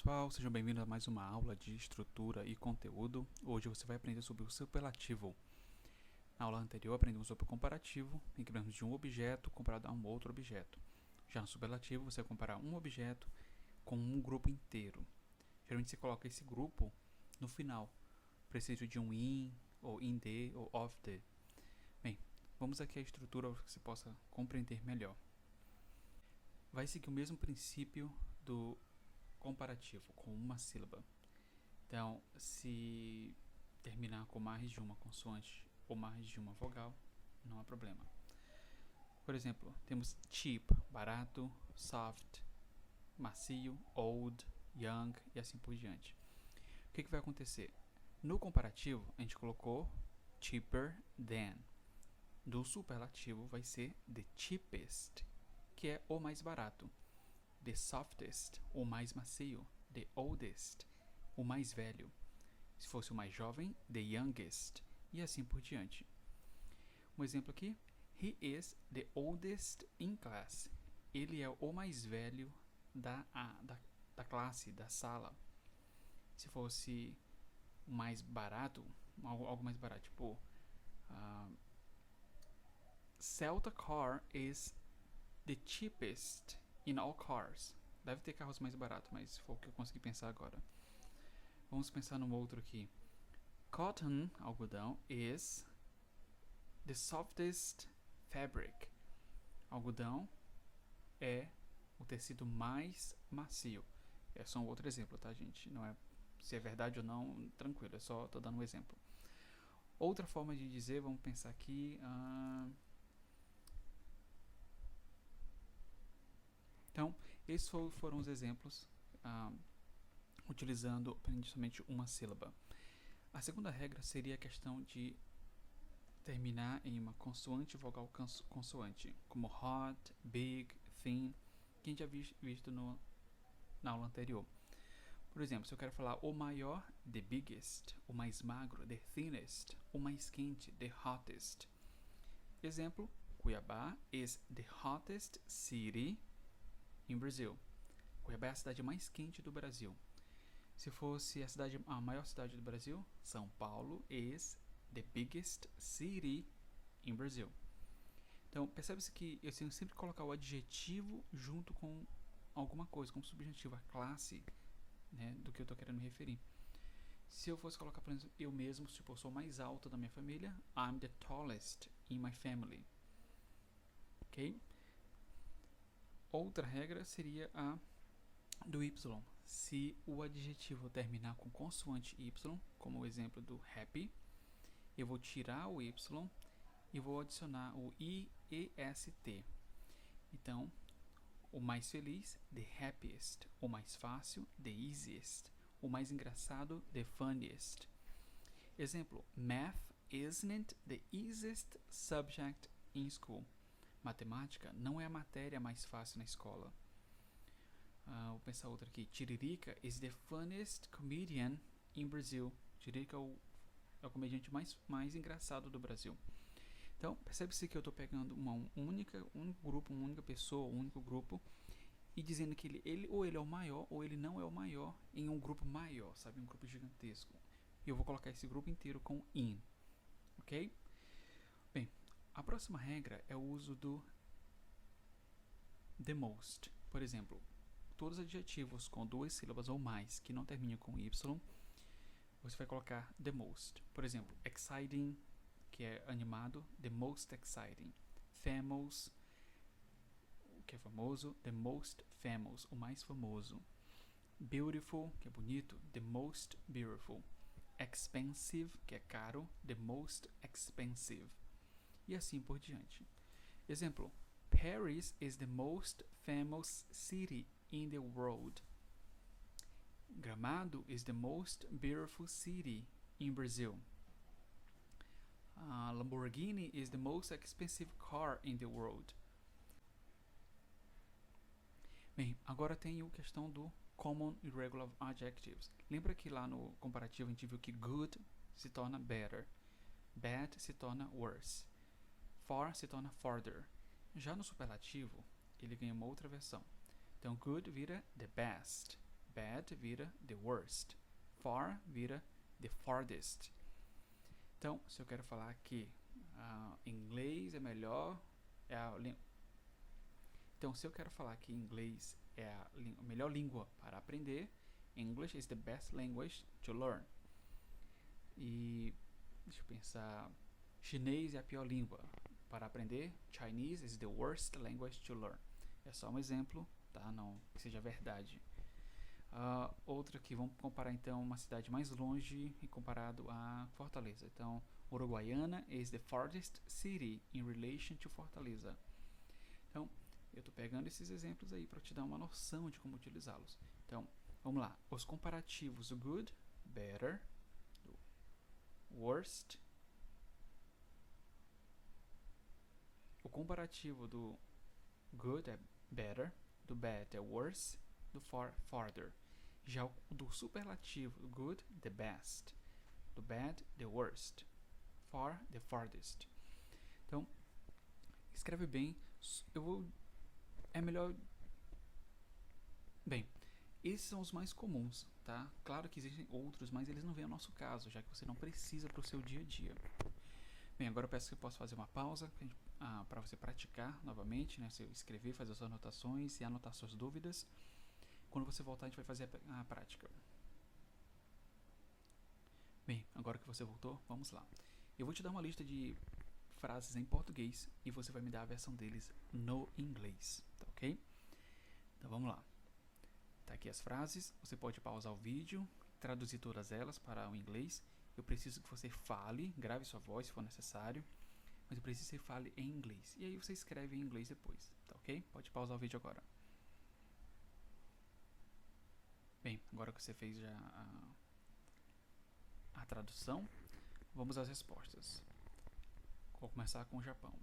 pessoal, sejam bem-vindos a mais uma aula de estrutura e conteúdo. Hoje você vai aprender sobre o superlativo. Na aula anterior aprendemos sobre o comparativo, em que lembramos de um objeto comparado a um outro objeto. Já no superlativo você vai comparar um objeto com um grupo inteiro. Geralmente você coloca esse grupo no final. Preciso de um in, ou in the, ou of the. Bem, vamos aqui à estrutura para que você possa compreender melhor. Vai seguir o mesmo princípio do comparativo, com uma sílaba. Então, se terminar com mais de uma consoante ou mais de uma vogal, não há problema. Por exemplo, temos cheap, barato, soft, macio, old, young e assim por diante. O que vai acontecer? No comparativo, a gente colocou cheaper than. Do superlativo vai ser the cheapest, que é o mais barato. The softest, o mais macio. The oldest, o mais velho. Se fosse o mais jovem, the youngest. E assim por diante. Um exemplo aqui. He is the oldest in class. Ele é o mais velho da classe, da sala. Se fosse o mais barato, algo mais barato, tipo Celta car is the cheapest in all cars. Deve ter carros mais baratos, mas foi o que eu consegui pensar agora. Vamos pensar num outro aqui. Cotton, algodão, is the softest fabric. Algodão é o tecido mais macio. É só um outro exemplo, tá, gente? Não é se é verdade ou não, tranquilo, é só tô dando um exemplo. Outra forma de dizer, vamos pensar aqui. Então, esses foram os exemplos utilizando somente uma sílaba. A segunda regra seria a questão de terminar em uma consoante, vogal, consoante, como hot, big, thin, que a gente já visto na aula anterior. Por exemplo, se eu quero falar o maior, the biggest, o mais magro, the thinnest, o mais quente, the hottest. Exemplo, Cuiabá is the hottest city in Brazil. Cuiabá é a cidade mais quente do Brasil. Se fosse a maior cidade do Brasil, São Paulo is the biggest city in Brazil. Então, percebe-se que eu tenho sempre que colocar o adjetivo junto com alguma coisa, como subjetivo, a classe, né, do que eu estou querendo me referir. Se eu fosse colocar, por exemplo, eu mesmo, tipo, eu sou o mais alto da minha família, I'm the tallest in my family. Ok? Outra regra seria a do Y. Se o adjetivo terminar com consoante Y, como o exemplo do happy, eu vou tirar o Y e vou adicionar o IEST. Então, o mais feliz, the happiest. O mais fácil, the easiest. O mais engraçado, the funniest. Exemplo, math isn't the easiest subject in school. Matemática não é a matéria mais fácil na escola. Vou pensar outra aqui. Tiririca is the funniest comedian in Brazil. Tiririca é o comediante mais engraçado do Brasil. Então, percebe-se que eu estou pegando um grupo, uma única pessoa, um único grupo, e dizendo que ele é o maior, ou ele não é o maior, em um grupo maior, sabe? Um grupo gigantesco. E eu vou colocar esse grupo inteiro com in. Ok? Bem, a próxima regra é o uso do the most. Por exemplo, todos os adjetivos com duas sílabas ou mais que não terminam com Y, você vai colocar the most. Por exemplo, exciting, que é animado, the most exciting. Famous, que é famoso, the most famous, o mais famoso. Beautiful, que é bonito, the most beautiful. Expensive, que é caro, the most expensive. E assim por diante. Exemplo, Paris is the most famous city in the world. Gramado is the most beautiful city in Brazil. Lamborghini is the most expensive car in the world. Bem, agora tem a questão do common irregular adjectives. Lembra que lá no comparativo a gente viu que good se torna better, bad se torna worse, far se torna farther. Já no superlativo, ele ganha uma outra versão. Então, good vira the best, bad vira the worst. Far vira the farthest. Então, se eu quero falar que inglês é melhor, então, se eu quero falar que inglês é a melhor língua para aprender, English is the best language to learn. E deixa eu pensar, chinês é a pior língua para aprender, Chinese is the worst language to learn. É só um exemplo, tá? Não que seja verdade. Outra aqui, vamos comparar então uma cidade mais longe e comparado a Fortaleza. Então, Uruguaiana is the farthest city in relation to Fortaleza. Então, eu estou pegando esses exemplos aí para te dar uma noção de como utilizá-los. Então, vamos lá. Os comparativos do good, better, do worst. O comparativo do good é better, do bad é worse, do far, farther. Já o do superlativo, do good, the best, do bad, the worst, far, the farthest. Então, escreve bem. É melhor. Bem, esses são os mais comuns, tá? Claro que existem outros, mas eles não vêm ao nosso caso, já que você não precisa para o seu dia a dia. Bem, agora eu peço que eu possa fazer uma pausa para você praticar novamente, né? Você escrever, fazer suas anotações e anotar suas dúvidas. Quando você voltar, a gente vai fazer a prática. Bem, agora que você voltou, vamos lá. Eu vou te dar uma lista de frases em português e você vai me dar a versão deles no inglês, tá ok? Então vamos lá. Tá aqui as frases, você pode pausar o vídeo, traduzir todas elas para o inglês. Eu preciso que você fale, grave sua voz se for necessário, mas eu preciso que você fale em inglês. E aí você escreve em inglês depois, tá ok? Pode pausar o vídeo agora. Bem, agora que você fez já a tradução, vamos às respostas. Vou começar com o Japão.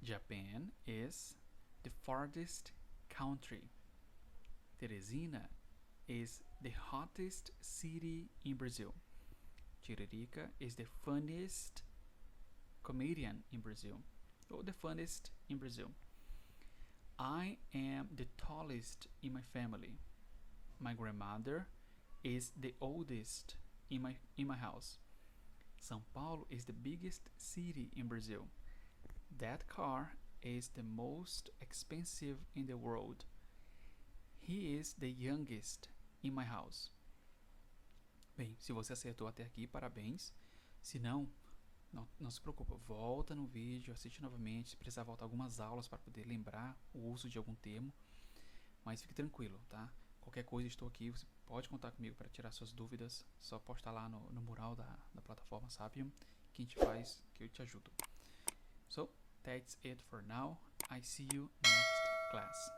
Japan is the farthest country. Teresina is the hottest city in Brazil. Tiririca is the funniest comedian in Brazil. Or the funniest in Brazil. I am the tallest in my family. My grandmother is the oldest in my house. São Paulo is the biggest city in Brazil. That car is the most expensive in the world. He is the youngest in my house. Bem, se você acertou até aqui, parabéns. Se não, não se preocupa. Volta no vídeo, assiste novamente. Se precisar voltar algumas aulas para poder lembrar o uso de algum termo. Mas fique tranquilo, tá? Qualquer coisa, estou aqui. Você pode contar comigo para tirar suas dúvidas. Só postar lá no mural da plataforma Sapium que a gente faz, que eu te ajudo. So, that's it for now. I see you next class.